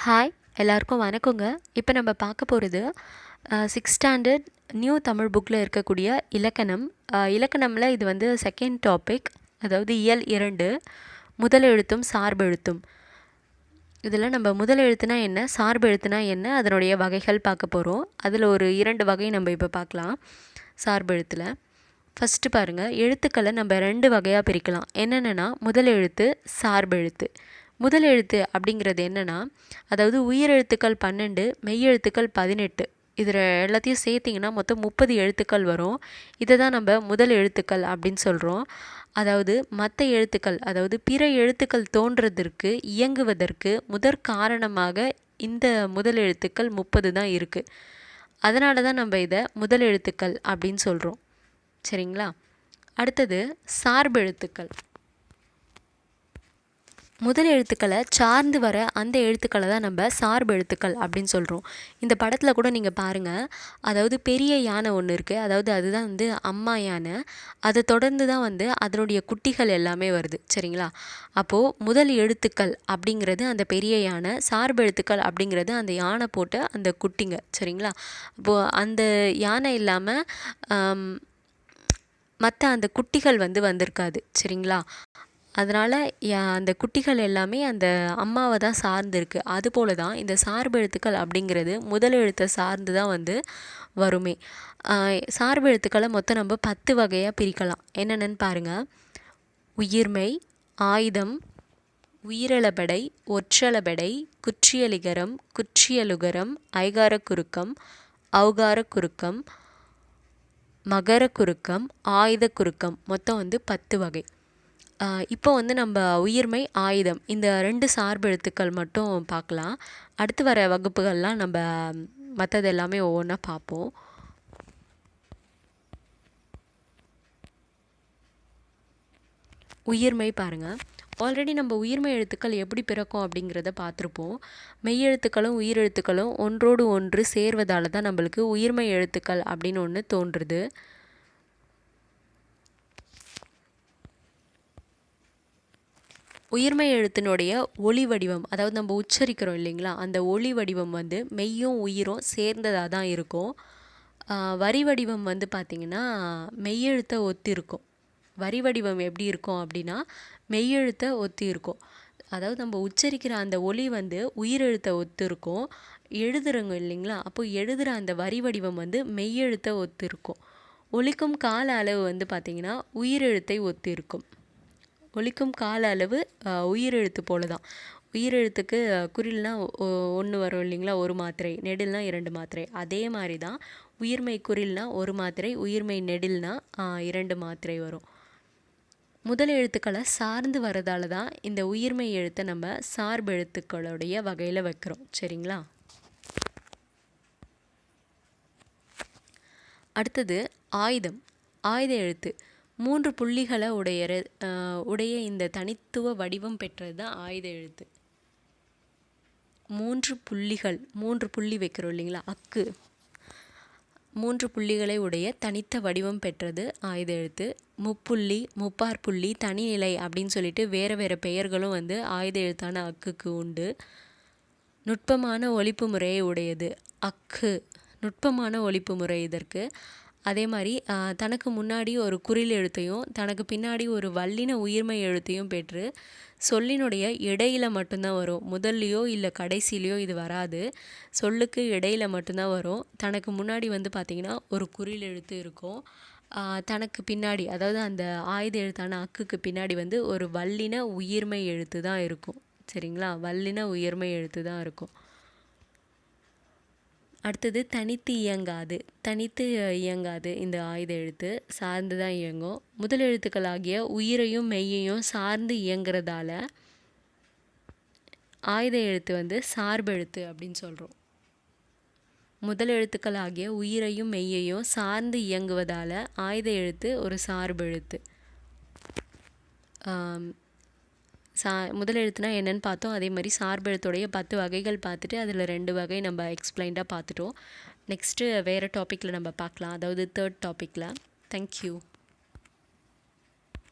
Hi எல்லாருக்கும் வணக்கங்க. இப்போ நம்ம பார்க்க போகிறது 6th ஸ்டாண்டர்ட் நியூ தமிழ் புக்கில் இருக்கக்கூடிய இலக்கணம். இலக்கணமில் இது வந்து செகண்ட் டாபிக், அதாவது இயல் 2 முதல் எழுத்தும் சார்பெழுத்தும். இதில் நம்ம முதல் எழுத்துனா என்ன, சார்பு எழுத்துனா என்ன, அதனுடைய வகைகள் பார்க்க போகிறோம். அதில் ஒரு 2 வகை நம்ம இப்போ பார்க்கலாம். சார்பெழுத்தில் ஃபஸ்ட்டு பாருங்கள், எழுத்துக்களை நம்ம 2 வகையாக பிரிக்கலாம். என்னென்னா முதல் எழுத்து, சார்பெழுத்து. முதல் எழுத்து அப்படிங்கிறது என்னென்னா, அதாவது உயிரெழுத்துக்கள் 12, மெய்யெழுத்துக்கள் 18. இதில் எல்லாத்தையும் சேர்த்திங்கன்னா மொத்தம் 30 எழுத்துக்கள் வரும். இதை தான் நம்ம முதல் எழுத்துக்கள் அப்படின்னு சொல்கிறோம். அதாவது மற்ற எழுத்துக்கள், அதாவது பிற எழுத்துக்கள் தோன்றதற்கு, இயங்குவதற்கு முதற் காரணமாக இந்த முதல் எழுத்துக்கள் 30 தான் இருக்குது. அதனால தான் நம்ம இதை முதல் எழுத்துக்கள் அப்படின்னு சொல்கிறோம். சரிங்களா? அடுத்தது சார்பெழுத்துக்கள். முதல் எழுத்துக்களை சார்ந்து வர அந்த எழுத்துக்களை தான் நம்ம சார்பு எழுத்துக்கள் அப்படின்னு சொல்கிறோம். இந்த படத்தில் கூட நீங்கள் பாருங்கள், அதாவது பெரிய யானை ஒன்று இருக்குது, அதாவது அதுதான் வந்து அம்மா யானை. அதை தொடர்ந்து தான் வந்து அதனுடைய குட்டிகள் எல்லாமே வருது. சரிங்களா? அப்போது முதல் எழுத்துக்கள் அப்படிங்கிறது அந்த பெரிய யானை, சார்பு எழுத்துக்கள் அப்படிங்கிறது அந்த யானை போட்ட அந்த குட்டிங்க. சரிங்களா? அப்போது அந்த யானை இல்லாமல் மற்ற அந்த குட்டிகள் வந்து வந்திருக்காது. சரிங்களா? அதனால் அந்த குட்டிகள் எல்லாமே அந்த அம்மாவை தான் சார்ந்திருக்கு. அதுபோல தான் இந்த சார்பு எழுத்துக்கள் அப்படிங்கிறது முதல் எழுத்தை சார்ந்து தான் வந்து வருமே. சார்பு எழுத்துக்களை மொத்தம் நம்ம 10 வகையாக பிரிக்கலாம். என்னென்னு பாருங்கள். உயிர்மெய், ஆயுதம், உயிரெழபடை, ஒற்றளபடை, குற்றியலிகரம், குற்றியலுகரம், ஐகார குறுக்கம், ஔகார குறுக்கம், மகர குறுக்கம், ஆயுத குறுக்கம், மொத்தம் வந்து 10 வகை. இப்போ வந்து நம்ம உயிர்மை, ஆயுதம் இந்த 2 சார்பு எழுத்துக்கள் மட்டும் பார்க்கலாம். அடுத்து வர வகுப்புகள்லாம் நம்ம மற்றது எல்லாமே ஒவ்வொன்றா பார்ப்போம். உயிர்மை பாருங்கள். ஆல்ரெடி நம்ம உயிர்மை எழுத்துக்கள் எப்படி பிறக்கும் அப்படிங்கிறத பார்த்துருப்போம். மெய்யெழுத்துக்களும் உயிரெழுத்துக்களும் ஒன்றோடு ஒன்று சேர்வதால் தான் நம்மளுக்கு உயிர்மை எழுத்துக்கள் அப்படின்னு ஒன்று தோன்றுது. உயிர்மை எழுத்தினுடைய ஒளி வடிவம், அதாவது நம்ம உச்சரிக்கிறோம் இல்லைங்களா, அந்த ஒளி வடிவம் வந்து மெய்யும் உயிரும் சேர்ந்ததாக தான் இருக்கும். வரி வடிவம் வந்து பார்த்திங்கன்னா மெய்யெழுத்தை ஒத்தி இருக்கும். வரி வடிவம் எப்படி இருக்கும் அப்படின்னா மெய்யெழுத்தை ஒத்தி இருக்கும். அதாவது நம்ம உச்சரிக்கிற அந்த ஒளி வந்து உயிரெழுத்தை ஒத்து இருக்கும். எழுதுறோங்க இல்லைங்களா, அப்போ எழுதுகிற அந்த வரி வடிவம் வந்து மெய்யெழுத்தை ஒத்து இருக்கும். ஒலிக்கும் கால அளவு வந்து பார்த்திங்கன்னா உயிரெழுத்தை ஒத்து இருக்கும். ஒலிக்கும் கால அளவு உயிரெழுத்து போல தான். உயிரெழுத்துக்கு குறில்னா 1 வரும் இல்லைங்களா, 1 மாத்திரை, நெடில்னா 2 மாத்திரை. அதே மாதிரி தான் உயிர்மெய் குறில்னா 1 மாத்திரை, உயிர்மெய் நெடில்னா 2 மாத்திரை வரும். முதல் எழுத்துக்களை சார்ந்து வரதால தான் இந்த உயிர்மெய் எழுத்தை நம்ம சார்பு எழுத்துக்களுடைய வகையில் வைக்கிறோம். சரிங்களா? அடுத்தது ஆயுதம். ஆயுத எழுத்து 3 புள்ளிகளை உடைய இந்த தனித்துவ வடிவம் பெற்றது தான் ஆயுத எழுத்து. 3 புள்ளிகள், 3 புள்ளி வைக்கிறோம் இல்லைங்களா, அக்கு, 3 புள்ளிகளை உடைய தனித்த வடிவம் பெற்றது ஆயுத எழுத்து. முப்புள்ளி, முப்பாற்புள்ளி, தனிநிலை அப்படின்னு சொல்லிட்டு வேறு வேறு பெயர்களும் வந்து ஆயுத எழுத்தான அக்குக்கு உண்டு. நுட்பமான ஒலிப்பு முறையை உடையது அக்கு, நுட்பமான ஒலிப்பு முறை இதற்கு. அதே மாதிரி தனக்கு முன்னாடி ஒரு குறில் எழுத்தையும் தனக்கு பின்னாடி ஒரு வல்லின உயிர்மை எழுத்தையும் பெற்று சொல்லினுடைய இடையில மட்டும்தான் வரும். முதல்லையோ இல்லை கடைசிலையோ இது வராது. சொல்லுக்கு இடையில மட்டும்தான் வரும். தனக்கு முன்னாடி வந்து பார்த்திங்கன்னா ஒரு குறில் எழுத்து இருக்கும். தனக்கு பின்னாடி, அதாவது அந்த ஆயுத எழுத்தான அக்குக்கு பின்னாடி வந்து ஒரு வல்லின உயிர்மை எழுத்து தான் இருக்கும். சரிங்களா? வல்லின உயிர்மை எழுத்து தான் இருக்கும். அடுத்தது தனித்து இயங்காது. தனித்து இயங்காது இந்த ஆயுத எழுத்து, சார்ந்து தான் இயங்கும். முதல் எழுத்துக்களாகிய உயிரையும் மெய்யையும் சார்ந்து இயங்குறதால ஆயுத எழுத்து வந்து சார்பெழுத்து அப்படின்னு சொல்கிறோம். முதல் எழுத்துக்களாகிய உயிரையும் மெய்யையும் சார்ந்து இயங்குவதால் ஆயுத எழுத்து ஒரு சார்பெழுத்து. முதல் எழுத்துனா என்னென்னு பார்த்தோம். அதே மாதிரி சார்பெழுத்துடைய 10 வகைகள் பார்த்துட்டு அதில் 2 வகை நம்ம எக்ஸ்பிளைன்டாக பார்த்துட்டோம். நெக்ஸ்ட்டு வேறு டாப்பிக்கில் நம்ம பார்க்கலாம், அதாவது 3rd டாப்பிக்கில். தேங்க்யூ.